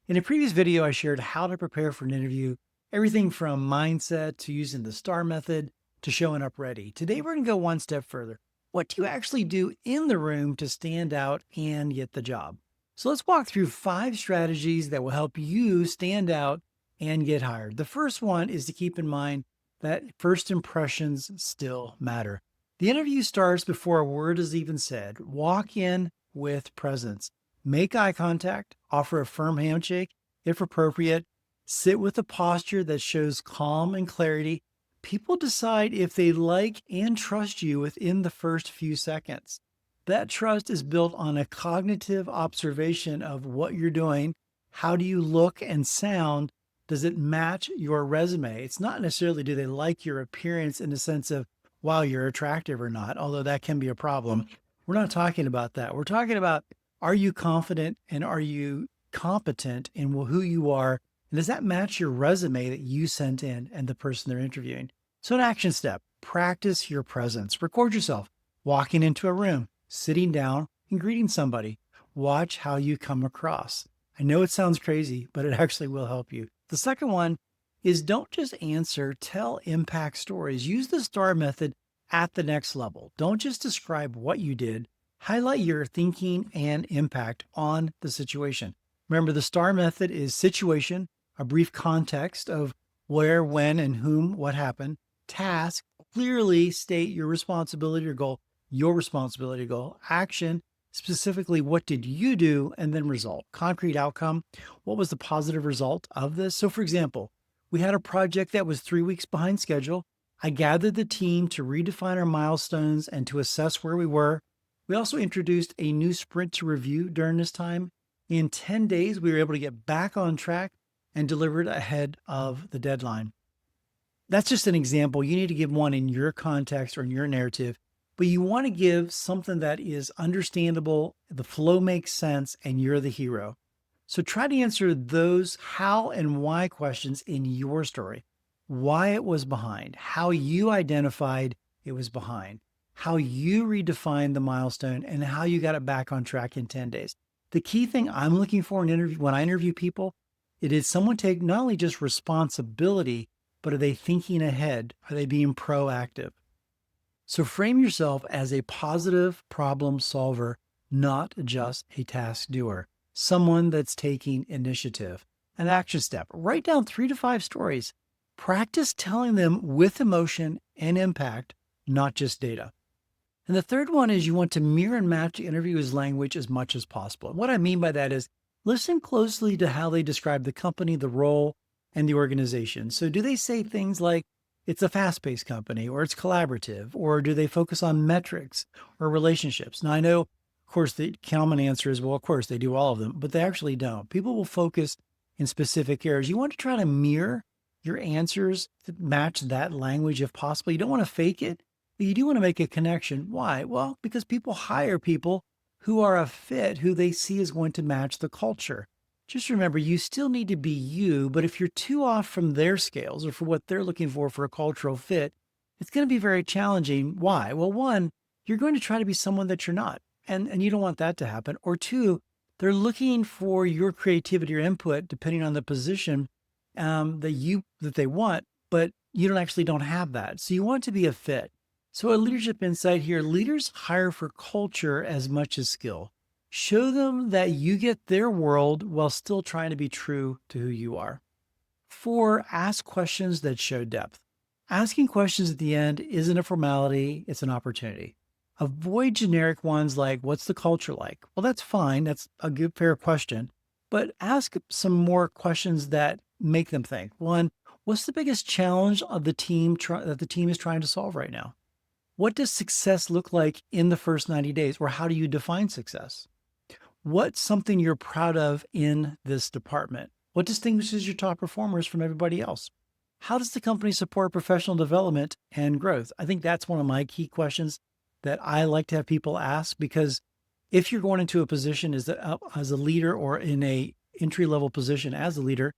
In a previous video, I shared how to prepare for an interview, everything from mindset to using the STAR method to showing up ready. Today, we're going to go one step further. What do you actually do in the room to stand out and get the job? So let's walk through 5 strategies that will help you stand out and get hired. The first one is to keep in mind that first impressions still matter. The interview starts before a word is even said. Walk in with presence. Make eye contact, offer a firm handshake if appropriate, sit with a posture that shows calm and clarity. People decide if they like and trust you within the first few seconds. That trust is built on a cognitive observation of what you're doing. How do you look and sound? Does it match your resume? It's not necessarily do they like your appearance in the sense of, wow, you're attractive or not, although that can be a problem. We're not talking about that. We're talking about, are you confident and are you competent in who you are? And does that match your resume that you sent in and the person they're interviewing? So, an action step, practice your presence. Record yourself walking into a room, sitting down, and greeting somebody. Watch how you come across. I know it sounds crazy, but it actually will help you. The second one is don't just answer, tell impact stories. Use the STAR method at the next level. Don't just describe what you did, highlight your thinking and impact on the situation. Remember, the STAR method is situation, a brief context of where, when, and whom, what happened. Task, clearly state your responsibility or goal, your responsibility goal. Action, specifically, what did you do? And then result, concrete outcome. What was the positive result of this? So, for example, we had a project that was 3 weeks behind schedule. I gathered the team to redefine our milestones and to assess where we were. We also introduced a new sprint to review during this time. In 10 days, we were able to get back on track and delivered ahead of the deadline. That's just an example. You need to give one in your context or in your narrative, but you want to give something that is understandable, the flow makes sense, and you're the hero. So try to answer those how and why questions in your story. Why it was behind, how you identified it was behind, how you redefined the milestone, and how you got it back on track in 10 days. The key thing I'm looking for in interview when I interview people, it is someone take not only just responsibility, but are they thinking ahead? Are they being proactive? So frame yourself as a positive problem solver, not just a task doer, someone that's taking initiative. An action step, write down 3 to 5 stories. Practice telling them with emotion and impact, not just data. And the third one is you want to mirror and match the interviewer's language as much as possible. And what I mean by that is listen closely to how they describe the company, the role, and the organization. So do they say things like it's a fast-paced company or it's collaborative, or do they focus on metrics or relationships? Now I know, of course, the common answer is, well, of course they do all of them, but they actually don't. People will focus in specific areas. You want to try to mirror your answers to match that language if possible. You don't want to fake it, but you do want to make a connection. Why? Well, because people hire people who are a fit, who they see is going to match the culture. Just remember, you still need to be you, but if you're too off from their scales or for what they're looking for a cultural fit, it's going to be very challenging. Why? Well, one, you're going to try to be someone that you're not, and you don't want that to happen. Or two, they're looking for your creativity or input, depending on the position that they want, but you don't have that. So you want to be a fit. So a leadership insight here, leaders hire for culture as much as skill. Show them that you get their world while still trying to be true to who you are. 4, ask questions that show depth. Asking questions at the end isn't a formality, it's an opportunity. Avoid generic ones like, what's the culture like? Well, that's fine. That's a good, fair question. But ask some more questions that make them think. One, what's the biggest challenge of the team that the team is trying to solve right now? What does success look like in the first 90 days? Or how do you define success? What's something you're proud of in this department? What distinguishes your top performers from everybody else? How does the company support professional development and growth? I think that's one of my key questions that I like to have people ask, because if you're going into a position as a leader or in a entry-level position as a leader,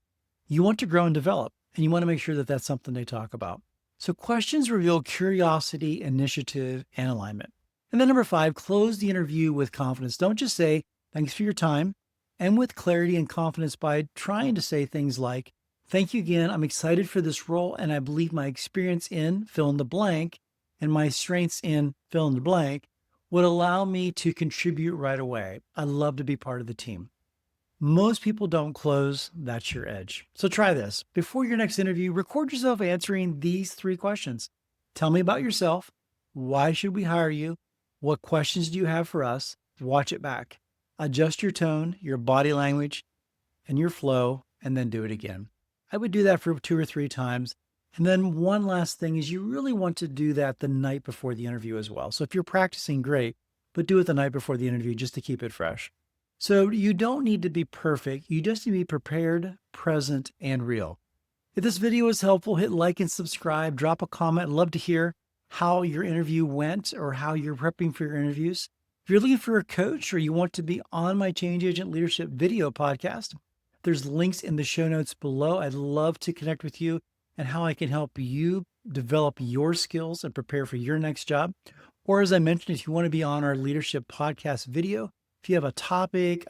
you want to grow and develop, and you want to make sure that that's something they talk about. So questions reveal curiosity, initiative, and alignment. And then number 5, close the interview with confidence. Don't just say, thanks for your time, and with clarity and confidence by trying to say things like, "Thank you again. I'm excited for this role, and I believe my experience in fill in the blank and my strengths in fill in the blank would allow me to contribute right away. I love to be part of the team." Most people don't close. That's your edge. So try this. Before your next interview, record yourself answering these three questions. Tell me about yourself. Why should we hire you? What questions do you have for us? Watch it back. Adjust your tone, your body language, and your flow, and then do it again. I would do that for 2 or 3 times. And then one last thing is you really want to do that the night before the interview as well. So if you're practicing, great, but do it the night before the interview just to keep it fresh. So you don't need to be perfect. You just need to be prepared, present, and real. If this video was helpful, hit like and subscribe, drop a comment. I'd love to hear how your interview went or how you're prepping for your interviews. If you're looking for a coach or you want to be on my Change Agent Leadership video podcast, there's links in the show notes below. I'd love to connect with you and how I can help you develop your skills and prepare for your next job. Or as I mentioned, if you want to be on our leadership podcast video, if you have a topic,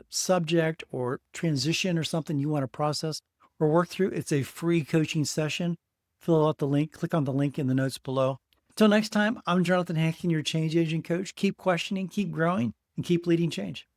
subject, or transition or something you want to process or work through, it's a free coaching session. Fill out the link, click on the link in the notes below. Until next time, I'm Jonathan Hankin, your change agent coach. Keep questioning, keep growing, and keep leading change.